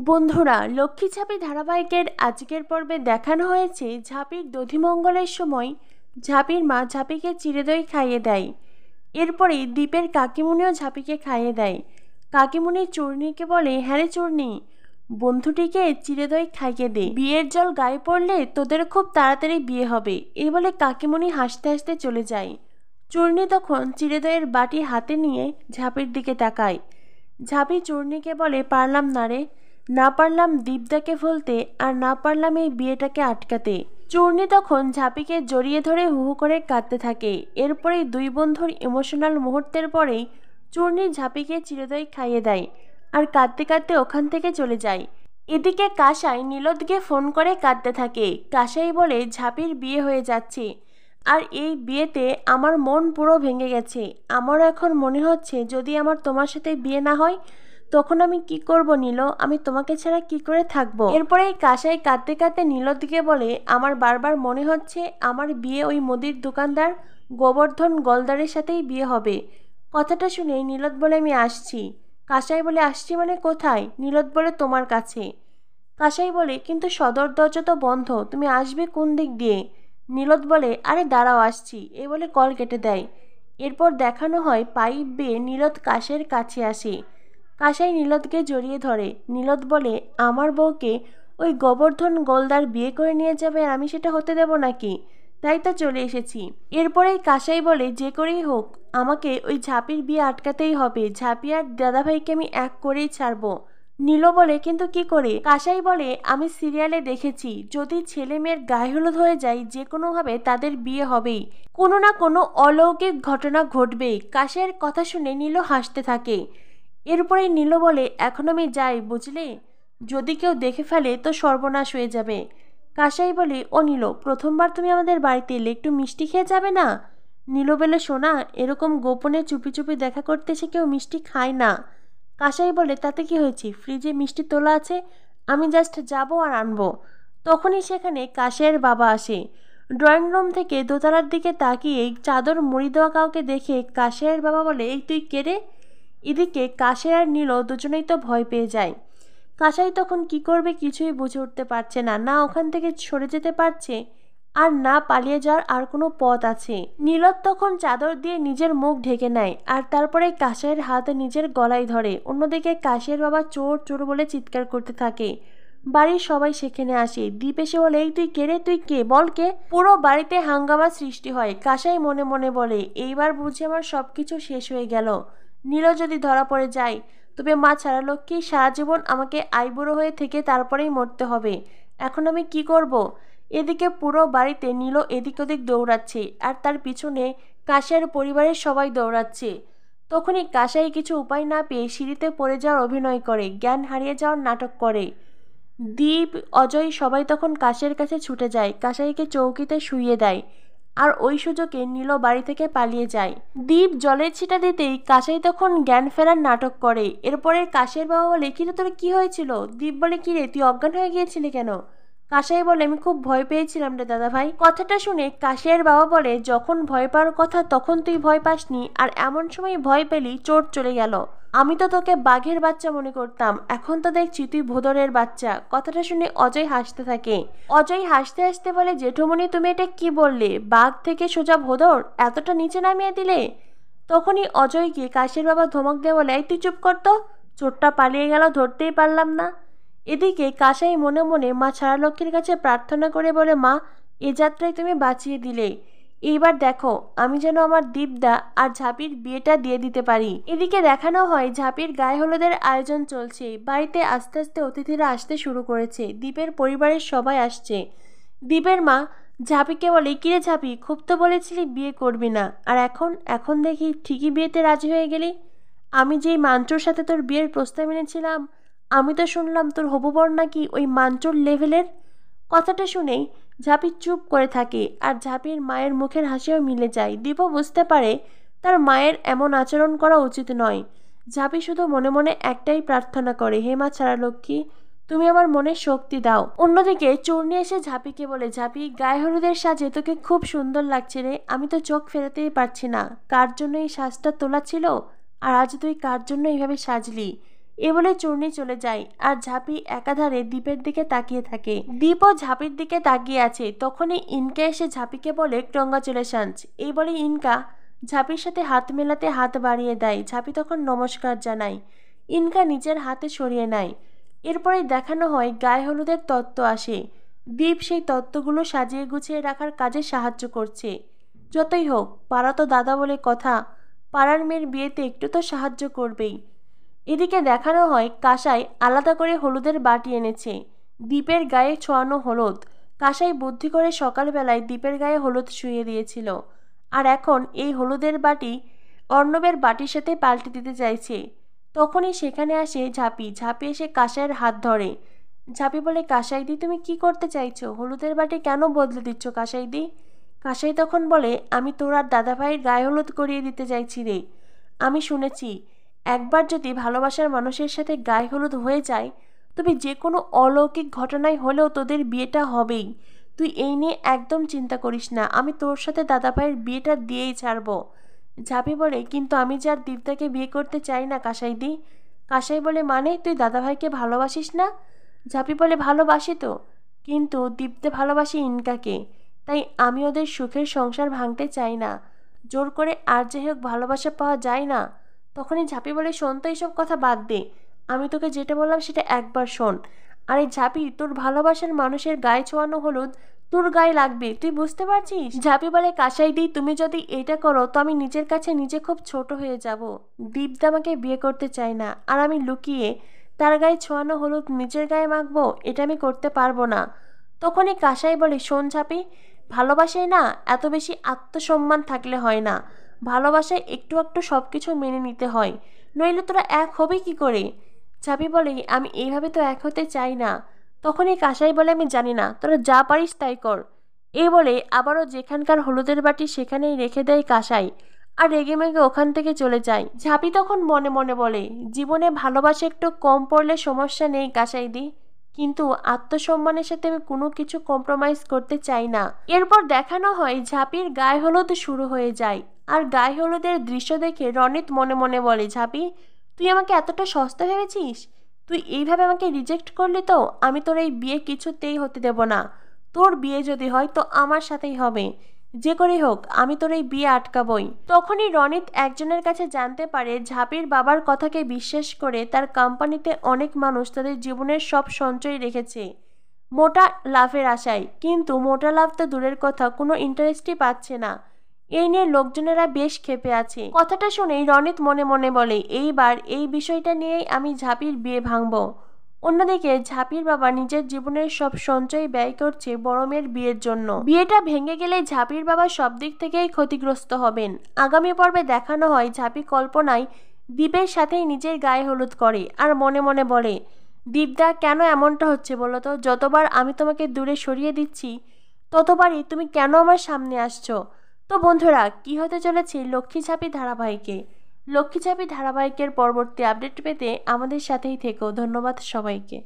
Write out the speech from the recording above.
বন্ধুরা, লক্ষ্মী ঝাঁপি ধারাবাহিকের আজকের পর্বে দেখানো হয়েছে ঝাঁপির দধিমঙ্গলের সময় ঝাঁপির মা ঝাঁপিকে চিড়েদই খাইয়ে দেয়। এরপরে দ্বীপের কাকিমুনিও ঝাঁপিকে খাইয়ে দেয়। কাকিমুনি চূর্ণীকে বলে, হ্যাঁ রে চূর্ণী, বন্ধুটিকে চিড়েদই খাইয়ে দে, বিয়ের জল গায়ে পড়লে তোদের খুব তাড়াতাড়ি বিয়ে হবে। এই বলে কাকিমুনি হাসতে হাসতে চলে যায়। চূর্ণী তখন চিড়েদইয়ের বাটি হাতে নিয়ে ঝাঁপির দিকে তাকায়। ঝাঁপি চূর্ণীকে বলে, পারলাম না রে, না পারলাম দীপদাকে ফেলতে, আর না পারলাম এই বিয়েটাকে আটকাতে। চূর্ণী তখন ঝাঁপিকে জড়িয়ে ধরে হু হু করে কাঁদতে থাকে। এরপরেই দুই বন্ধুর ইমোশনাল মুহূর্তের পরেই চূর্ণী ঝাঁপিকে চিরদই খাইয়ে দেয় আর কাঁদতে কাঁদতে ওখান থেকে চলে যায়। এদিকে কাসাই নীলদকে ফোন করে কাঁদতে থাকে। কাসাই বলে, ঝাঁপির বিয়ে হয়ে যাচ্ছে, আর এই বিয়েতে আমার মন পুরো ভেঙে গেছে। আমারও এখন মনে হচ্ছে যদি আমার তোমার সাথে বিয়ে না হয় তখন আমি কি করব নীল, আমি তোমাকে ছাড়া কি করে থাকবো। এরপরে কাসাই কাঁদতে কাঁদতে নীলদিকে বলে, আমার বারবার মনে হচ্ছে আমার বিয়ে ওই মুদির দোকানদার গোবর্ধন গলদারের সাথেই বিয়ে হবে। কথাটা শুনে নীলদ বলে, আমি আসছি। কাসাই বলে, আসছি মানে কোথায়? নীলদ বলে, তোমার কাছে। কাসাই বলে, কিন্তু সদর দরজা তো বন্ধ, তুমি আসবে কোন দিক দিয়ে? নীলদ বলে, আরে দাঁড়াও আসছি, এই বলে কল কেটে দেয়। এরপর দেখানো হয় পাইপ বেয়ে নীলদ কাশের কাছে আসে। কাসাই নীলদকে জড়িয়ে ধরে। নীলদ বলে, আমার বউকে ওই গোবর্ধন গোলদার বিয়ে করে নিয়ে যাবে আর আমি সেটা হতে দেব নাকি? তাই তো চলে এসেছি। এরপরেই কাসাই বলে, যে করেই হোক আমাকে ওই ঝাঁপির বিয়ে আটকাতেই হবে। ঝাঁপি আর দাদাভাইকে আমি এক করেই ছাড়বো। নীল বলে, কিন্তু কি করে? কাসাই বলে, আমি সিরিয়ালে দেখেছি যদি ছেলে মেয়ের গায়ে হলুদ হয়ে যায় যে কোনোভাবে তাদের বিয়ে হবেই, কোনো না কোনো অলৌকিক ঘটনা ঘটবেই। কাসাইয়ের কথা শুনে নীল হাসতে থাকে। এরপরে নীল বলে, এখন আমি যাই বুঝলে, যদি কেউ দেখে ফেলে তো সর্বনাশ হয়ে যাবে। কাসাই বলে, ও নীল, প্রথমবার তুমি আমাদের বাড়িতে এলে, একটু মিষ্টি খেয়ে যাবে না? নীল বলে, শোনা, এরকম গোপনে চুপি চুপি দেখা করতে এসে কেউ মিষ্টি খায় না। কাসাই বলে, তাতে কি হয়েছে, ফ্রিজে মিষ্টি তোলা আছে, আমি জাস্ট যাবো আর আনবো। তখনই সেখানে কাসাইয়ের বাবা আসে। ড্রয়িং রুম থেকে দোতলার দিকে তাকিয়ে চাদর মুড়ি দেওয়া কাউকে দেখে কাসাইয়ের বাবা বলে, এই তুই কে রে? এদিকে কাসাই আর নীল দুজনেই তো ভয় পেয়ে যায়। কাসাই তখন কি করবে কিছুই বুঝে উঠতে পারছে না, না ওখান থেকে সরে যেতে পারছে আর না পালিয়ে যাওয়ার আর কোনো পথ আছে। নীলদ তখন চাদর দিয়ে নিজের মুখ ঢেকে নেয় আর তারপরে কাসাইয়ের হাত নিজের গলায় ধরে। অন্যদিকে কাসাইয়ের বাবা চোর চোর বলে চিৎকার করতে থাকে। বাড়ির সবাই সেখানে আসে। দীপ এসে বলে, এই তুই কে রে, তুই কে, বল কে? পুরো বাড়িতে হাঙ্গামা সৃষ্টি হয়। কাসাই মনে মনে বলে, এইবার বুঝি আমার সবকিছু শেষ হয়ে গেল। নীল যদি ধরা পড়ে যায় তবে মা ছাড়া লক্ষ্মী সারা জীবন আমাকে আইবুড়ো হয়ে থেকে তারপরেই মরতে হবে। এখন আমি কি করব? এদিকে পুরো বাড়িতে নীল এদিক ওদিক দৌড়াচ্ছে আর তার পিছনে কাসাইয়ের পরিবারের সবাই দৌড়াচ্ছে। তখনই কাসাই কিছু উপায় না পেয়ে সিঁড়িতে পড়ে যাওয়ার অভিনয় করে, জ্ঞান হারিয়ে যাওয়ার নাটক করে। দীপ, অজয় সবাই তখন কাসাইয়ের কাছে ছুটে যায়, কাসাইকে চৌকিতে শুইয়ে দেয় আর ওই সুযোগে নীল বাড়ি থেকে পালিয়ে যায়। দীপ জলের ছিটা দিতেই কাসাই তখন জ্ঞান ফেরার নাটক করে। এরপরে কাসাইয়ের বাবা বলে, কিরে তোর কি হয়েছিল? দীপ বলে, কিরে তুই অজ্ঞান হয়ে গিয়েছিলি কেন? কাসাই বলে, আমি খুব ভয় পেয়েছিলাম রে দাদা ভাই। কথাটা শুনে কাসাইয়ের বাবা বলে, যখন ভয় পাওয়ার কথা তখন তুই ভয় পাসনি, আর এমন সময় ভয় পেলি চোট চলে গেল। আমি তো তোকে বাঘের বাচ্চা মনে করতাম, এখন তো দেখছি তুই ভোদরের বাচ্চা। কথাটা শুনে অজয় হাসতে থাকে। অজয় হাসতে হাসতে বলে, জেঠুমনি তুমি এটা কি বললে? বাঘ থেকে সোজা ভোদর, এতটা নিচে নামিয়ে দিলে? তখনই অজয়কে কাশের বাবা ধমক দিয়ে বলে, এই তুই চুপ করতো, চোরটা পালিয়ে গেল, ধরতেই পারলাম না। এদিকে কাসাই মনে মনে মা ছাড়ালক্ষ্মীর কাছে প্রার্থনা করে বলে, মা, এ যাত্রায় তুমি বাঁচিয়ে দিলে, এইবার দেখো আমি যেন আমার দীপদা আর ঝাঁপির বিয়েটা দিয়ে দিতে পারি। এদিকে দেখানো হয় ঝাঁপির গায়ে হলুদের আয়োজন চলছে। বাড়িতে আস্তে আস্তে অতিথিরা আসতে শুরু করেছে। দীপের পরিবারের সবাই আসছে। দীপের মা ঝাঁপিকে বলে, কিরে ঝাঁপি, খুব তো বলেছিলি বিয়ে করবি না, আর এখন এখন দেখি ঠিকই বিয়েতে রাজি হয়ে গেলি। আমি যেই মাঞ্চুর সাথে তোর বিয়ের প্রস্তাব এনেছিলাম, আমি তো শুনলাম তোর হবু বর নাকি ওই মাঞ্চুর লেভেলের। কথাটা শুনেই ঝাঁপি চুপ করে থাকে আর ঝাঁপির মায়ের মুখের হাসিও মিলে যায়। দীপও বুঝতে পারে তার মায়ের এমন আচরণ করা উচিত নয়। ঝাঁপি শুধু মনে মনে একটাই প্রার্থনা করে, হে মা ছাড়ালক্ষ্মী, তুমি আমার মনে শক্তি দাও। অন্যদিকে চূর্ণী এসে ঝাঁপিকে বলে, ঝাঁপি, গায়ে হলুদের সাজে তোকে খুব সুন্দর লাগছে রে, আমি তো চোখ ফেরাতেই পারছি না, কার জন্য এই সাজটা তোলা ছিল, আর আজ তুই কার জন্য এইভাবে সাজলি? এ বলে চূর্ণী চলে যায় আর ঝাঁপি একাধারে দীপের দিকে তাকিয়ে থাকে। দীপও ঝাঁপির দিকে তাকিয়ে আছে। তখনই ইনকা এসে ঝাঁপিকে বলে কংগ্রাচুলেশনস। এই বলে ইনকা ঝাঁপির সাথে হাত মেলাতে হাত বাড়িয়ে দেয়। ঝাঁপি তখন নমস্কার জানায়। ইনকা নিজের হাতে সরিয়ে নেয়। এরপরে দেখানো হয় গায়ে হলুদের তত্ত্ব আসে। দীপ সেই তত্ত্বগুলো সাজিয়ে গুছিয়ে রাখার কাজে সাহায্য করছে। যতই হোক পাড়া তো দাদা বলে কথা, পাড়ার মেয়ের বিয়েতে একটু তো সাহায্য করবেই। এদিকে দেখানো হয় কাসাই আলাদা করে হলুদের বাটি এনেছে। দীপের গায়ে ছোঁয়ানো হলুদ। কাসাই বুদ্ধি করে সকালবেলায় দীপের গায়ে হলুদ শুইয়ে দিয়েছিল, আর এখন এই হলুদের বাটি অর্ণবের বাটির সাথে পাল্টে দিতে চাইছে। তখনই সেখানে আসে ঝাঁপি। ঝাঁপি এসে কাসাইয়ের হাত ধরে। ঝাঁপি বলে, কাসাইদি তুমি কি করতে চাইছো? হলুদের বাটি কেন বদলে দিচ্ছ কাসাইদি? কাসাই তখন বলে, আমি তোর আর দাদাভাইয়ের গায়ে হলুদ করিয়ে দিতে চাইছি রে। আমি শুনেছি একবার যদি ভালোবাসার মানুষের সাথে গায়ে হলুদ হয়ে যায় তবে যে কোনো অলৌকিক ঘটনায় হলেও তোদের বিয়েটা হবেই। তুই এই নিয়ে একদম চিন্তা করিস না, আমি তোর সাথে দাদাভাইয়ের বিয়েটা দিয়েই ছাড়বো। ঝাঁপি বলে, কিন্তু আমি যে আর দীপদাকে বিয়ে করতে চাই না কাসাইদি। কাসাই বলে, মানে তুই দাদাভাইকে ভালোবাসিস না? ঝাঁপি বলে, ভালোবাসি তো, কিন্তু দীপ্তে ভালোবাসি ইনকাকে, তাই আমি ওদের সুখের সংসার ভাঙতে চাই না। জোর করে আর যাই হোক ভালোবাসা পাওয়া যায় না। তখনই ঝাঁপি বলে, শোন তো এইসব কথা বাদ দে, আমি তোকে যেটা বললাম সেটা একবার শোন। আরে ঝাঁপি, তোর ভালোবাসার মানুষের গায়ে ছোঁয়ানো হলুদ তোর গায়ে লাগবে, তুই বুঝতে পারছিস? ঝাঁপি বলে, কাসাইদি তুমি যদি এটা করো তো আমি নিজের কাছে নিজে খুব ছোট হয়ে যাব। দীপদা আমাকে বিয়ে করতে চায় না, আর আমি লুকিয়ে তার গায়ে ছোঁয়ানো হলুদ নিজের গায়ে মাখবো, এটা আমি করতে পারবো না। তখনই কাসাই বলে, শোন ঝাঁপি, ভালোবাসায় না এত বেশি আত্মসম্মান থাকলে হয় না। ভালোবাসায় একটু একটু সব কিছু মেনে নিতে হয়, নইলে তোরা এক হবে কি করে? ঝাঁপি বলে, আমি এইভাবে তো এক হতে চাই না। তখনই কাসাই বলে, আমি জানি না, তোরা যা পারিস তাই কর। এই বলে আবারও যেখানকার হলুদের বাটি সেখানেই রেখে দেয় কাসাই, আর রেগে মেগে ওখান থেকে চলে যায়। ঝাঁপি তখন মনে মনে বলে, জীবনে ভালোবাসা একটু কম পড়লে সমস্যা নেই কাসাইদি, কিন্তু আত্মসম্মানের সাথে আমি কোনো কিছু কম্প্রোমাইজ করতে চাই না। এরপর দেখানো হয় ঝাঁপির গায়ে হলুদ শুরু হয়ে যায়, আর গায়ে হলুদের দৃশ্য দেখে রনিত মনে মনে বলে, ঝাঁপি তুই আমাকে এতটা সস্তা ভেবেছিস? তুই এইভাবে আমাকে রিজেক্ট করলি তো আমি তোর এই বিয়ে কিছুতেই হতে দেব না। তোর বিয়ে যদি হয় তো আমার সাথেই হবে, যে করেই হোক আমি তোর এই বিয়ে আটকাবই। তখনই রনিত একজনের কাছে জানতে পারে ঝাঁপির বাবার কথাকে বিশ্বাস করে তার কোম্পানিতে অনেক মানুষ তাদের জীবনের সব সঞ্চয় রেখেছে মোটা লাভের আশায়, কিন্তু মোটা লাভ তো দূরের কথা, কোনো ইন্টারেস্টই পাচ্ছে না। এই নিয়ে লোকজনেরা বেশ ক্ষেপে আছে। কথাটা শুনেই রনিত মনে মনে বলে, এইবার এই বিষয়টা নিয়েই আমি ঝাঁপির বিয়ে ভাঙবো। অন্যদিকে ঝাঁপির বাবা নিজের জীবনের সব সঞ্চয় ব্যয় করছে বড় মেয়ের বিয়ের জন্য। বিয়েটা ভেঙে গেলে ঝাঁপির বাবা সব দিক থেকেই ক্ষতিগ্রস্ত হবেন। আগামী পর্বে দেখানো হয় ঝাঁপি কল্পনায় দীপের সাথেই নিজের গায়ে হলুদ করে আর মনে মনে বলে, দীপদা কেন এমনটা হচ্ছে বলো তো? যতবার আমি তোমাকে দূরে সরিয়ে দিচ্ছি ততবারই তুমি কেন আমার সামনে আসছো? তো বন্ধুরা, কি হতে চলেছে লক্ষ্মীঝাঁপি ধারাবাহিকে? লক্ষ্মীঝাঁপি ধারাবাহিকের পরবর্তী আপডেট পেতে আমাদের সাথেই থেকো। ধন্যবাদ সবাইকে।